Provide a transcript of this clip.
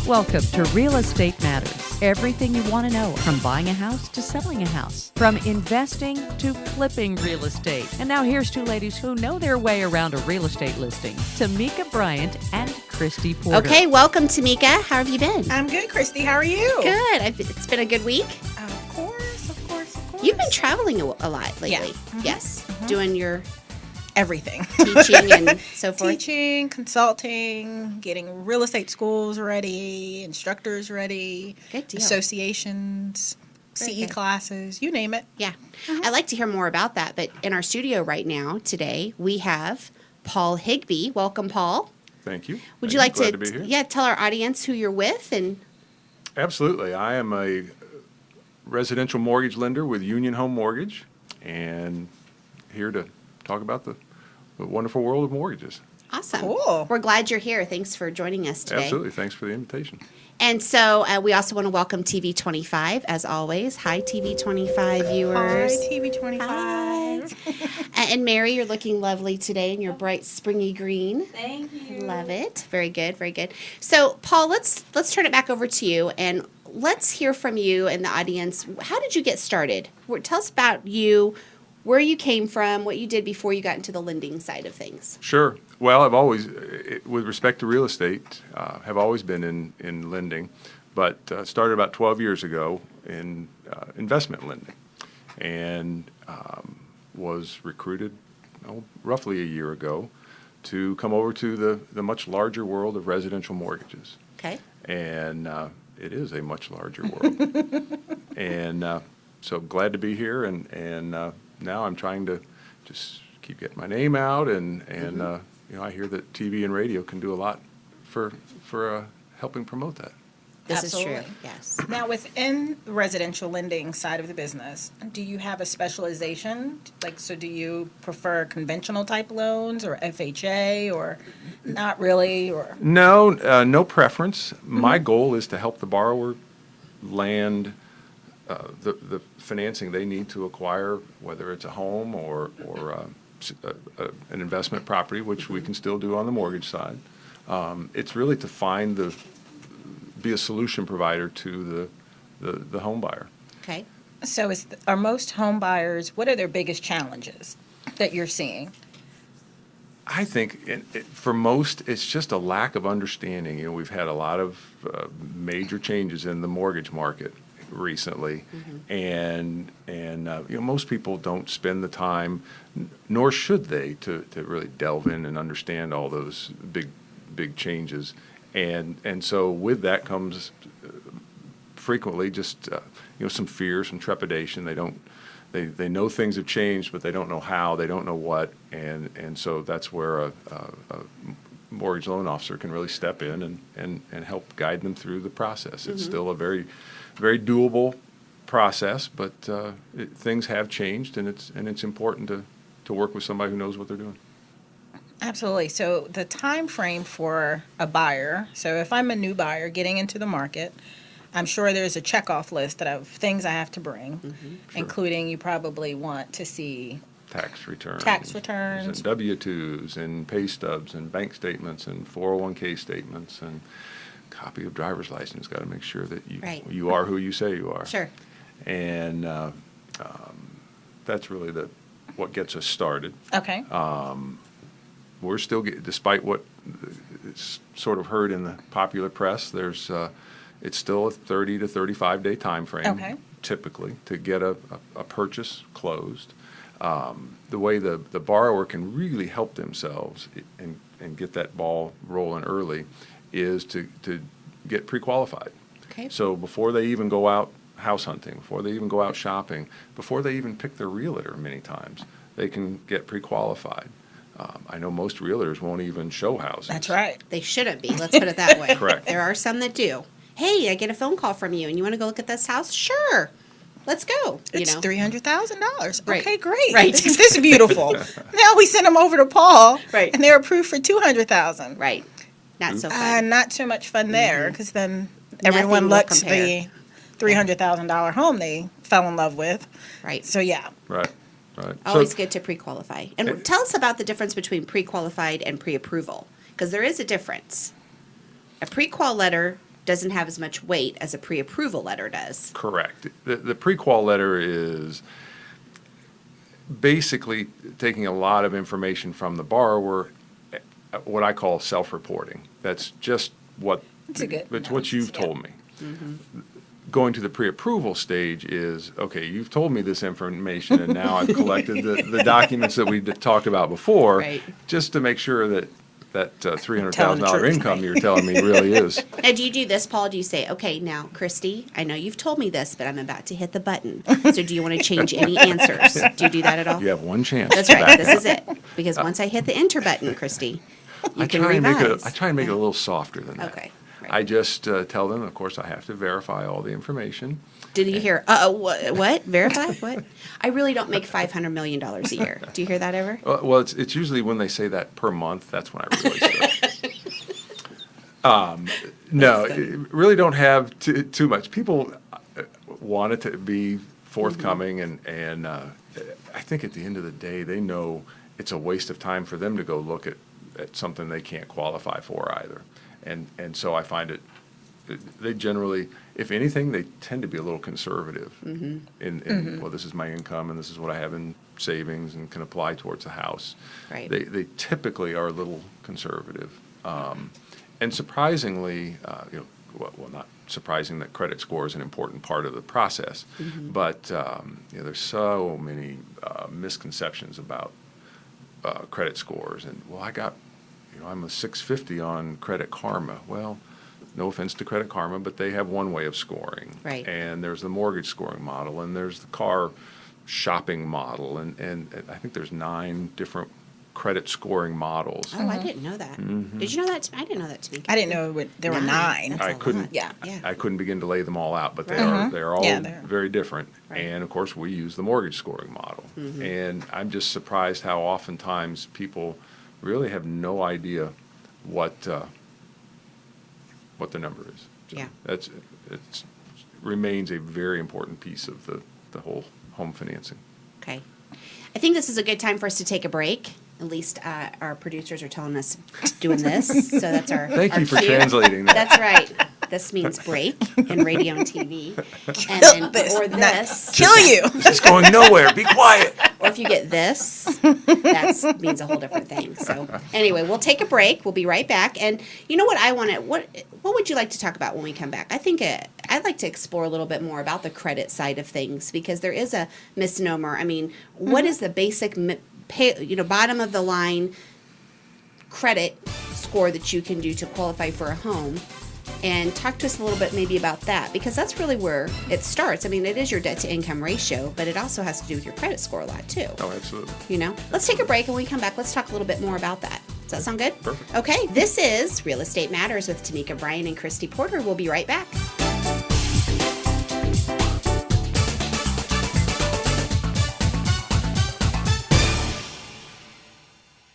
Welcome to Real Estate Matters. Everything you want to know from buying a house to selling a house, from investing to flipping real estate. And now here's two ladies who know their way around a real estate listing, Tamika Bryant and Christy Porter. Okay, welcome, Tamika. How have you been? I'm good, Christy. How are you? Good. It's been a good week. Of course. You've been traveling a lot lately. Yeah. Mm-hmm. Yes. Mm-hmm. Doing your everything. teaching and so forth. Teaching, consulting, getting real estate schools ready, instructors ready, Good deal. Associations, Very CE good. classes, you name it. Yeah. I'd like to hear more about that. But in our studio right now today, we have Paul Higbee. Welcome, Paul. Thank you. Would you like Glad to be here. tell our audience who you're with? And Absolutely. I am a residential mortgage lender with Union Home Mortgage, and here to talk about the wonderful world of mortgages. awesome. Cool. We're glad you're here. Thanks for joining us today. Absolutely. Thanks for the invitation. And so we also want to welcome TV25, as always. Hi, TV25 viewers. Hi, TV25. Hi. And Mary, you're looking lovely today in your bright springy green. Thank you. Love it. Very good, very good. So, Paul, let's turn it back over to you, and let's hear from you and the audience. How did you get started? Tell us about you, where you came from, what you did before you got into the lending side of things. Sure. Well, I've always, with respect to real estate, have always been in lending, but started about 12 years ago in investment lending, and was recruited roughly a year ago to come over to the much larger world of residential mortgages. Okay. And it is a much larger world. And so glad to be here, and now I'm trying to just keep getting my name out, and I hear that TV and radio can do a lot for helping promote that. This is Absolutely. true. Yes. Now, within the residential lending side of the business, do you have a specialization? So do you prefer conventional type loans or FHA, or not really? Or No, no preference. My goal is to help the borrower land the financing they need to acquire, whether it's a home or an investment property, which we can still do on the mortgage side. It's really to be a solution provider to the home buyer. Okay. So are most home buyers, what are their biggest challenges that you're seeing? I think for most, it's just a lack of understanding. We've had a lot of major changes in the mortgage market recently, and most people don't spend the time, nor should they, to really delve in and understand all those big changes. And so with that comes frequently just some fear, some trepidation. They know things have changed, but they don't know how, they don't know what, and so that's where a mortgage loan officer can really step in and help guide them through the process. It's still a very, very doable process, but things have changed, and it's important to work with somebody who knows what they're doing. Absolutely. So the time frame for a buyer, so if I'm a new buyer getting into the market, I'm sure there's a checkoff list of things I have to bring, including you probably want to see Tax returns. and W-2s and pay stubs and bank statements and 401k statements and copy of driver's license. Got to make sure that you are who you say you are. Sure. And that's really what gets us started. Okay. We're still, despite what is sort of heard in the popular press, it's still a 30 to 35 day time frame, typically, to get a purchase closed. The way the borrower can really help themselves and get that ball rolling early is to get pre-qualified. Okay. So before they even go out house hunting, before they even go out shopping, before they even pick their realtor many times, they can get pre-qualified. I know most realtors won't even show houses. That's right. They shouldn't be. Let's put it that way. Correct. There are some that do. Hey, I get a phone call from you, and you want to go look at this house? Sure. Let's go. It's $300,000. Right. Okay, great. Right. This is beautiful. Now we send them over to Paul, Right. and they're approved for $200,000. Right. Not so fun. Not too much fun there, because then Nothing everyone will looks compare. the $300,000 home they fell in love with. Right. So yeah. Right. Always good to pre-qualify. And tell us about the difference between pre-qualified and pre-approval, because there is a difference. A pre-qual letter doesn't have as much weight as a pre-approval letter does. Correct. The pre-qual letter is basically taking a lot of information from the borrower, what I call self-reporting. That's just what That's a good it's what you've yeah. told me. Going to the pre-approval stage is, okay, you've told me this information, and now I've collected the documents that we talked about before, Right. just to make sure that Telling the $300,000 truth. income you're telling me really is. Now, do you do this, Paul? Do you say, okay, now, Christy, I know you've told me this, but I'm about to hit the button. So do you want to change any answers? Do you do that at all? You have one chance. That's to right. back This is it. Because once I hit the enter button, Christy, you can revise. I try and make it a little softer than that. Okay. Right. I just tell them, of course, I have to verify all the information. Did you hear, what? Verify? What? I really don't make $500 million a year. Do you hear that ever? Well, it's usually when they say that per month, that's when I really start. No, really don't have too much. People want it to be forthcoming, and I think at the end of the day, they know it's a waste of time for them to go look at something they can't qualify for either. And so I find they generally, if anything, they tend to be a little conservative in well, this is my income and this is what I have in savings and can apply towards a house. Right. They typically are a little conservative. And surprisingly, well, not surprising that credit score is an important part of the process, but there's so many misconceptions about credit scores. And, well, I'm a 650 on Credit Karma. Well, no offense to Credit Karma, but they have one way of scoring. Right. And there's the mortgage scoring model, and there's the car shopping model, and I think there's 9 different credit scoring models. Oh, I didn't know that. Did you know that? I didn't know that, Tamika. I didn't know there were 9. That's I a couldn't. lot. Yeah. Yeah. I couldn't begin to lay them all out, but they Right. are all Yeah, they're- very different. Right. And of course, we use the mortgage scoring model. And I'm just surprised how oftentimes people really have no idea what the number is. Yeah. It remains a very important piece of the whole home financing. Okay. I think this is a good time for us to take a break. At least our producers are telling us doing this. So that's our Thank our you for cue. translating that. That's right. This means break in radio and TV. And then, or this. Kill you. This is going nowhere. Be quiet. Or if you get this, that means a whole different thing. So anyway, we'll take a break. We'll be right back. And you know what I want to, what would you like to talk about when we come back? I think I'd like to explore a little bit more about the credit side of things, because there is a misnomer. I mean, what is the basic, bottom of the line credit score that you can do to qualify for a home? And talk to us a little bit maybe about that, because that's really where it starts. I mean, it is your debt to income ratio, but it also has to do with your credit score a lot too. Oh, absolutely. Let's take a break, and when we come back, let's talk a little bit more about that. Does that sound good? Perfect. Okay, this is Real Estate Matters with Tamika Bryan and Christy Porter. We'll be right back.